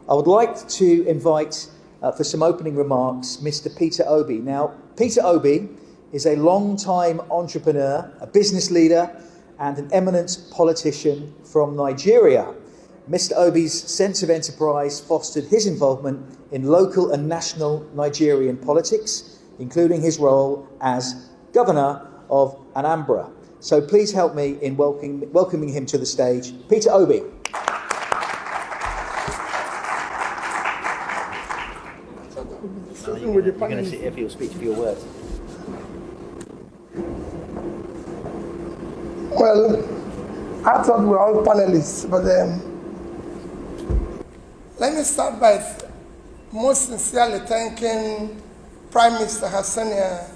I would like to invite for some opening remarks Mr. Peter Obi. Now, Peter Obi is a long-time entrepreneur, a business leader, and an eminent politician from Nigeria. Mr. Obi's sense of enterprise fostered his involvement in local and national Nigerian politics, including his role as governor of Anambra. So please help me in welcoming him to the stage. Peter Obi. You're going to sit here for your speech, for your words. Well, I thought we were all panelists, but let me start by most sincerely thanking Prime Minister Hassania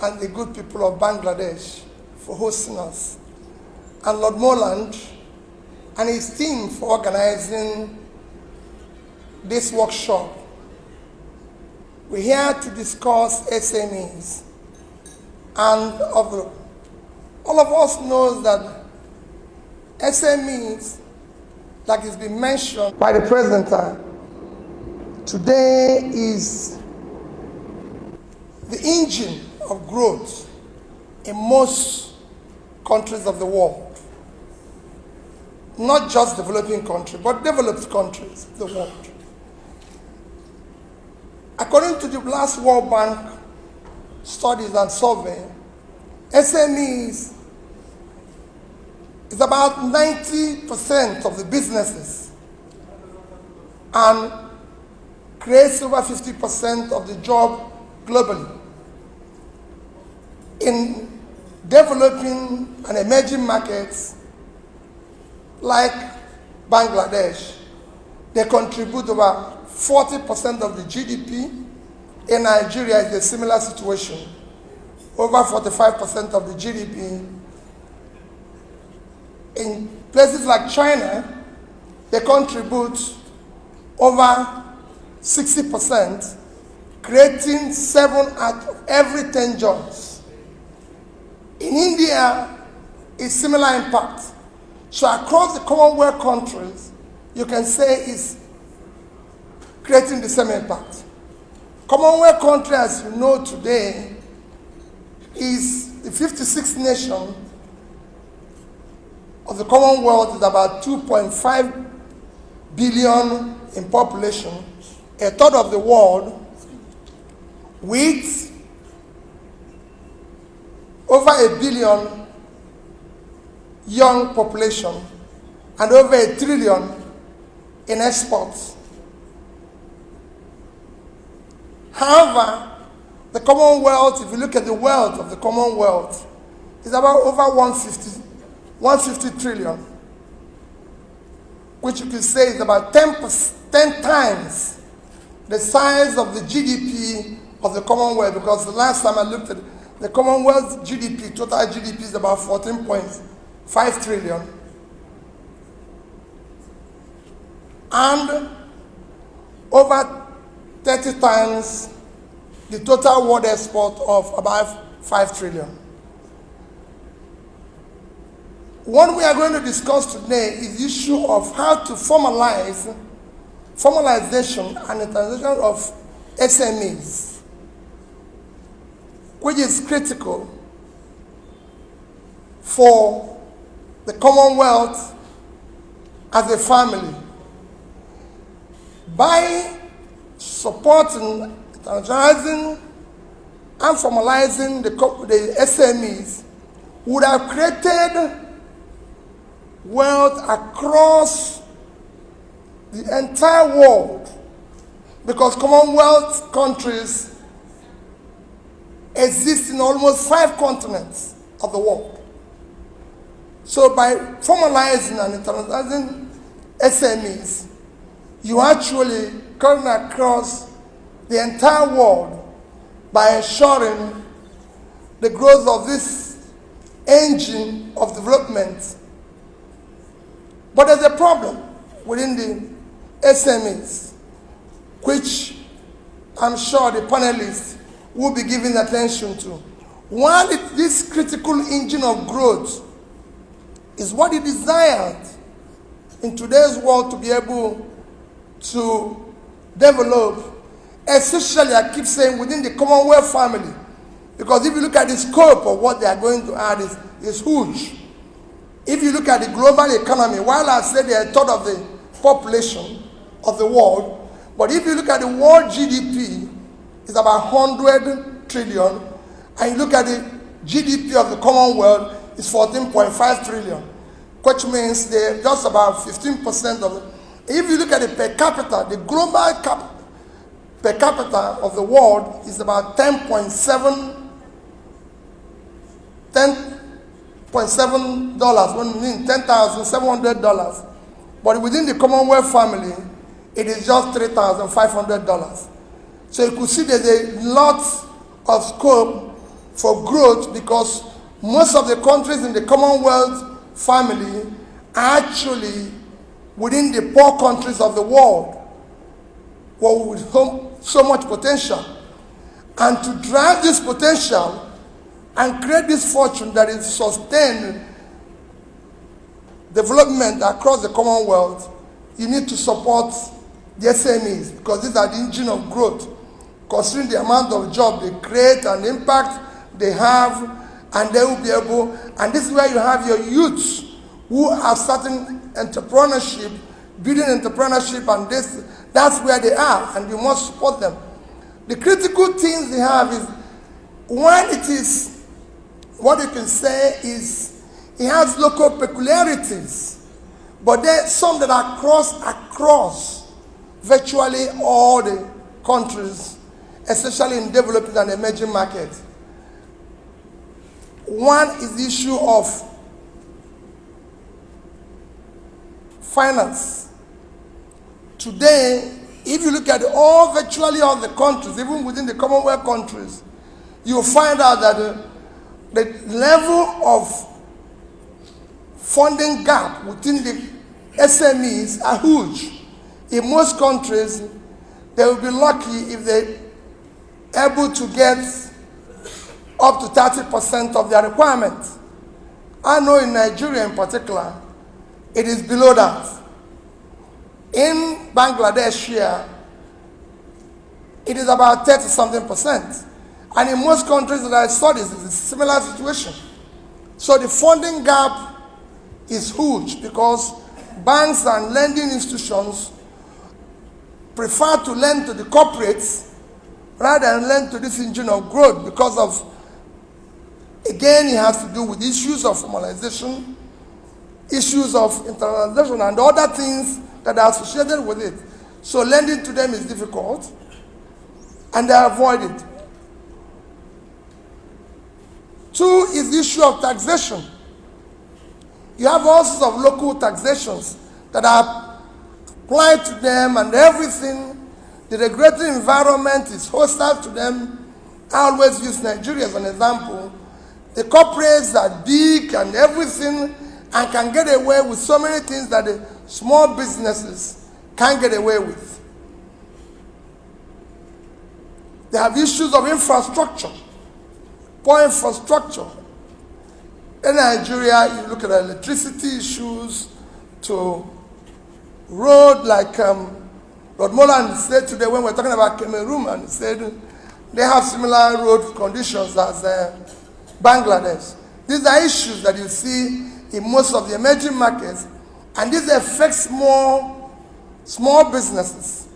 and the good people of Bangladesh for hosting us, and Lord Moreland and his team for organizing this workshop. We're here to discuss SMEs, and all of us know that SMEs, like it's been mentioned by the presenter, today is the engine of growth in most countries of the world. Not just developing countries, but developed countries of the world. According to the last World Bank studies and survey, SMEs is about 90% of the businesses and creates over 50% of the job globally. In developing and emerging markets like Bangladesh, they contribute over 40% of the GDP. In Nigeria, it's a similar situation. Over 45% of the GDP. In places like China, they contribute over 60%, creating 7 out of every 10 jobs. In India, it's similar impact. So across the Commonwealth countries, you can say it's creating the same impact. Commonwealth country, as you know today, is the 56th nation of the Commonwealth, is about 2.5 billion in population, a third of the world, with over 1 billion young population and over 1 trillion in exports. However, the Commonwealth, if you look at the wealth of the Commonwealth, is about over 150 trillion, which you can say is about 10 times the size of the GDP of the Commonwealth, because the last time I looked at the Commonwealth GDP, total GDP is about 14.5 trillion. And over 30 times the total world export of about 5 trillion. What we are going to discuss today is the issue of how to formalization and internationalization of SMEs, which is critical for the Commonwealth as a family. By supporting, internationalizing, and formalizing the SMEs, would have created wealth across the entire world, because Commonwealth countries exist in almost 5 continents of the world. So by formalizing and internationalizing SMEs, you actually come across the entire world by ensuring the growth of this engine of development. But there's a problem within the SMEs, which I'm sure the panelists will be giving attention to. While this critical engine of growth is what is desired in today's world to be able to develop, especially, I keep saying, within the Commonwealth family. Because if you look at the scope of what they are going to add is huge. If you look at the global economy, while I said they are a third of the population of the world, but if you look at the world GDP, it's about 100 trillion, and you look at the GDP of the Commonwealth, it's 14.5 trillion, which means they're just about 15% of it. If you look at the per capita, the global per capita of the world is about $10.7, when mean $10,700. But within the Commonwealth family, it is just $3,500. So you could see there's a lot of scope for growth, because most of the countries in the Commonwealth family are actually within the poor countries of the world, with so much potential. And to drive this potential and create this fortune that is sustained development across the Commonwealth, you need to support the SMEs, because these are the engine of growth, considering the amount of jobs they create and the impact they have, and they will be able, and this is where you have your youths who are starting entrepreneurship, building entrepreneurship, and that's where they are, and you must support them. The critical things they have is, one, it is, what you can say is, it has local peculiarities, but there are some that are across virtually all the countries, especially in developing and emerging markets. One is the issue of finance. Today, if you look at virtually all the countries, even within the Commonwealth countries, you'll find out that the level of funding gap within the SMEs are huge. In most countries, they will be lucky if they're able to get up to 30% of their requirements. I know in Nigeria in particular, it is below that. In Bangladesh here, it is about 30-something%. And in most countries that I studied, it's a similar situation. So the funding gap is huge, because banks and lending institutions prefer to lend to the corporates rather than lend to this engine of growth, because of, again, it has to do with issues of formalization, issues of internationalization, and other things that are associated with it. So lending to them is difficult, and they avoid it. Two is the issue of taxation. You have all sorts of local taxations that are applied to them, and everything. The regulatory environment is hostile to them. I always use Nigeria as an example. The corporates are big and everything, and can get away with so many things that the small businesses can't get away with. They have issues of infrastructure, poor infrastructure. In Nigeria, you look at electricity issues, to road, like Lord Molan said today when we were talking about Cameroon, and he said they have similar road conditions as Bangladesh. These are issues that you see in most of the emerging markets, and this affects more small businesses.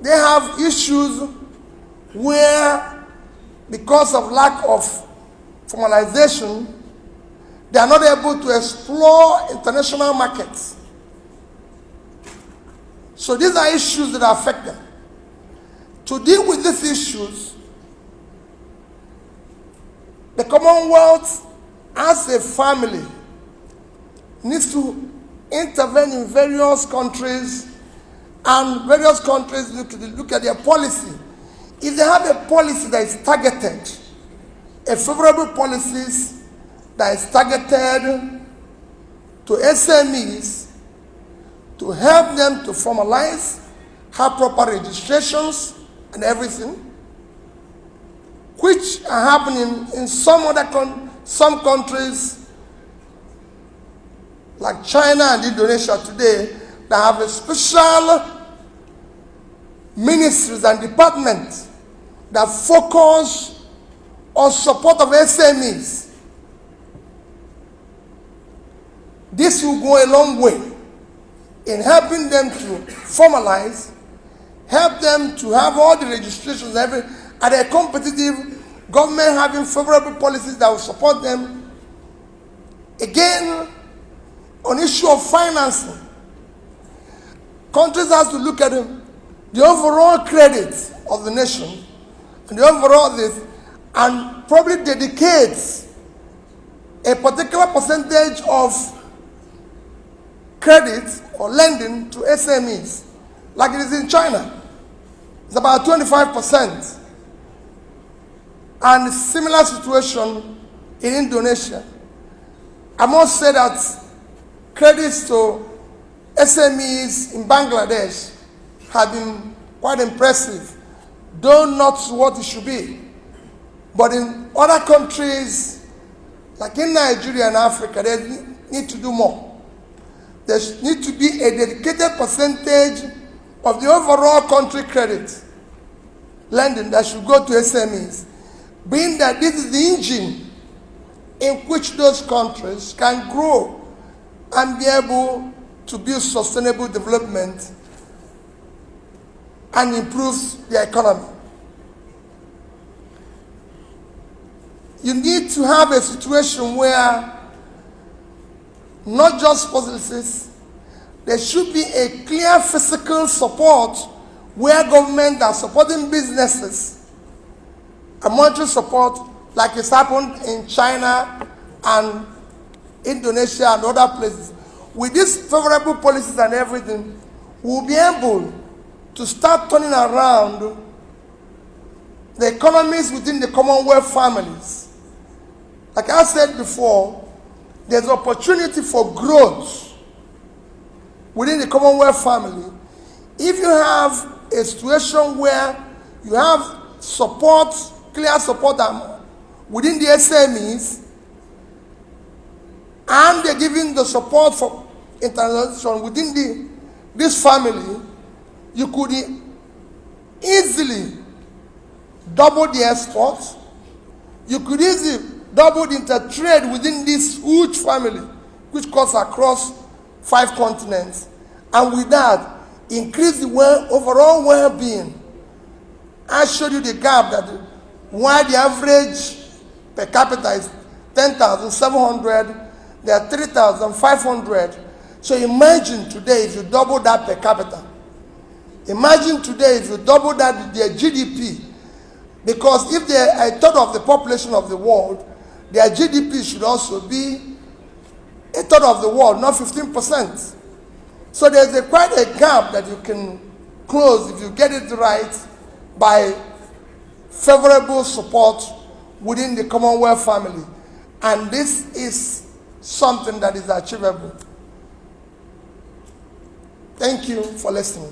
They have issues where, because of lack of formalization, they are not able to explore international markets. So these are issues that affect them. To deal with these issues, the Commonwealth, as a family, needs to intervene in various countries, and various countries look at their policy. If they have a policy that is targeted, a favorable policies that is targeted to SMEs, to help them to formalize, have proper registrations and everything, which are happening in some countries like China and Indonesia today, that have a special ministries and departments that focus on support of SMEs. This will go a long way in helping them to formalize, help them to have all the registrations, and a competitive government having favorable policies that will support them. Again, on issue of financing, countries have to look at the overall credit of the nation and the overall this, and probably dedicate a particular percentage of credit or lending to SMEs, like it is in China. It's about 25%. And similar situation in Indonesia. I must say that credits to SMEs in Bangladesh have been quite impressive, though not what it should be. But in other countries, like in Nigeria and Africa, they need to do more. There needs to be a dedicated percentage of the overall country credit lending that should go to SMEs, being that this is the engine in which those countries can grow and be able to build sustainable development and improve their economy. You need to have a situation where not just policies, there should be a clear physical support where government are supporting businesses, a monetary support like it's happened in China and Indonesia and other places. With these favorable policies and everything, we'll be able to start turning around the economies within the Commonwealth families. Like I said before, there's opportunity for growth within the Commonwealth family if you have a situation where you have support, clear support within the SMEs, and they're giving the support for international within this family. You could easily double the exports. You could easily double the intertrade within this huge family, which cuts across 5 continents, and with that, increase the overall well-being. I showed you the gap that while the average per capita is 10,700, there are 3,500. So imagine today if you double that per capita. Imagine today if you double that their GDP, because if they are a third of the population of the world, their GDP should also be a third of the world, not 15%. So there's quite a gap that you can close if you get it right by favorable support within the Commonwealth family. And this is something that is achievable. Thank you for listening.